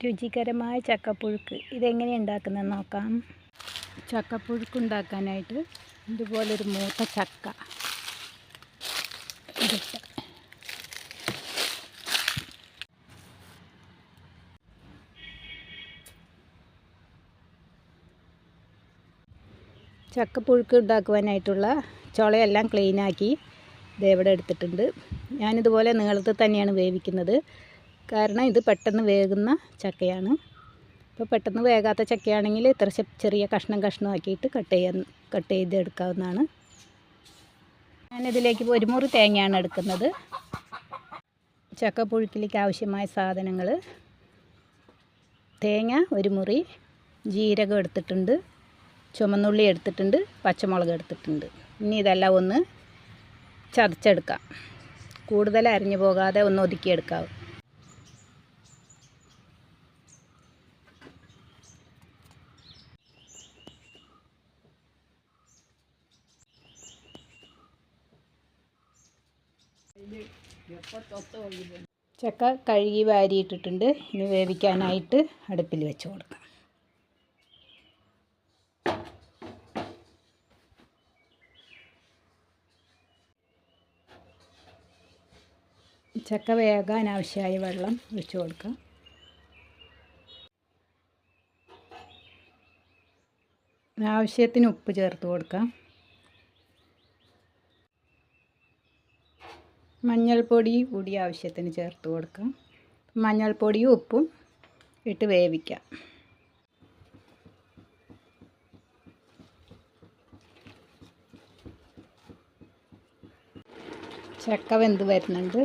രുചികരമായ ചക്കപ്പുഴുക്ക് ഇതെങ്ങനെ ഉണ്ടാക്കുന്നതെന്ന് നോക്കാം. ചക്കപ്പുഴുക്ക് ഉണ്ടാക്കാനായിട്ട് ഇതുപോലൊരു മൂത്ത ചക്ക ഇതിട്ട് ചക്കപ്പുഴുക്ക് ഉണ്ടാക്കുവാനായിട്ടുള്ള ചുളയെല്ലാം ക്ലീനാക്കി ഇതെവിടെ എടുത്തിട്ടുണ്ട്. ഞാനിതുപോലെ നീളത്തിൽ തന്നെയാണ് വേവിക്കുന്നത്, കാരണം ഇത് പെട്ടെന്ന് വേകുന്ന ചക്കയാണ്. ഇപ്പോൾ പെട്ടെന്ന് വേകാത്ത ചക്കയാണെങ്കിൽ ഇത്ര ചെറിയ കഷ്ണമാക്കിയിട്ട് കട്ട് ചെയ്തെടുക്കാവുന്നതാണ്. ഞാനിതിലേക്ക് ഒരു മുറി തേങ്ങയാണ് എടുക്കുന്നത്. ചക്കപ്പുഴുക്കിലേക്ക് ആവശ്യമായ സാധനങ്ങൾ: തേങ്ങ ഒരു മുറി, ജീരകം എടുത്തിട്ടുണ്ട്, ചുമന്നുള്ളി എടുത്തിട്ടുണ്ട്, പച്ചമുളക് എടുത്തിട്ടുണ്ട്. ഇനി ഇതെല്ലാം ഒന്ന് ചതച്ചെടുക്കാം. കൂടുതൽ അരിഞ്ഞു പോകാതെ ഒന്ന് ഒതുക്കിയെടുക്കാം. ചക്ക കഴുകി വാരിയിട്ടിട്ടുണ്ട്. ഇനി വേവിക്കാനായിട്ട് അടുപ്പിൽ വെച്ച് കൊടുക്കാം. ചക്ക വേകാൻ ആവശ്യമായ വെള്ളം ഒഴിച്ച് കൊടുക്കാം. ആവശ്യത്തിന് ഉപ്പ് ചേർത്ത് കൊടുക്കാം. മഞ്ഞൾപ്പൊടി കൂടി ആവശ്യത്തിന് ചേർത്ത് കൊടുക്കാം. മഞ്ഞൾപ്പൊടിയും ഉപ്പും ഇട്ട് വേവിക്കാം. ചക്ക വെന്ത് വരുന്നുണ്ട്.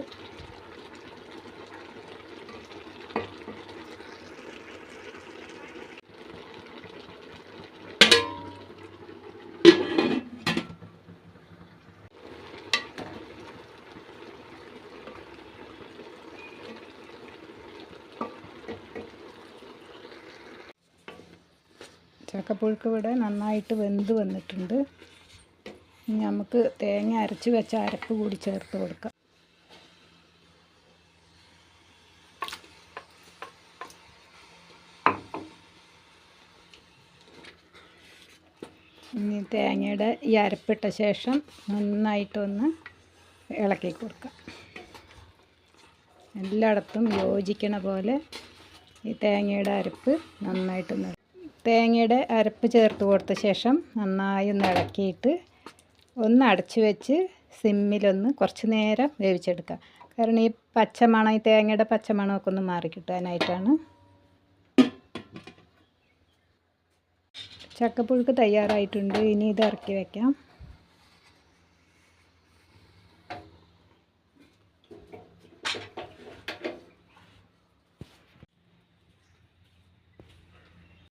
ചക്കപ്പുഴുക്ക് ഇവിടെ നന്നായിട്ട് വെന്ത് വന്നിട്ടുണ്ട്. ഇനി നമുക്ക് തേങ്ങ അരച്ച് വെച്ച അരപ്പ് കൂടി ചേർത്ത് കൊടുക്കാം. ഇനി തേങ്ങയുടെ ഈ അരപ്പിട്ട ശേഷം നന്നായിട്ടൊന്ന് ഇളക്കി കൊടുക്കാം. എല്ലായിടത്തും യോജിക്കണ പോലെ ഈ തേങ്ങയുടെ അരപ്പ് നന്നായിട്ടൊന്ന് തേങ്ങയുടെ അരപ്പ് ചേർത്ത് കൊടുത്ത ശേഷം നന്നായി ഒന്ന് ഇളക്കിയിട്ട് ഒന്ന് അടച്ചു വെച്ച് സിമ്മിലൊന്ന് കുറച്ച് നേരം വേവിച്ചെടുക്കുക. കാരണം ഈ പച്ചമണം, ഈ തേങ്ങയുടെ പച്ചമണമൊക്കെ ഒന്ന് മാറിക്കിട്ടാനായിട്ടാണ്. ചക്കപ്പുഴുക്ക് തയ്യാറായിട്ടുണ്ട്. ഇനി ഇത് ഇറക്കി വയ്ക്കാം.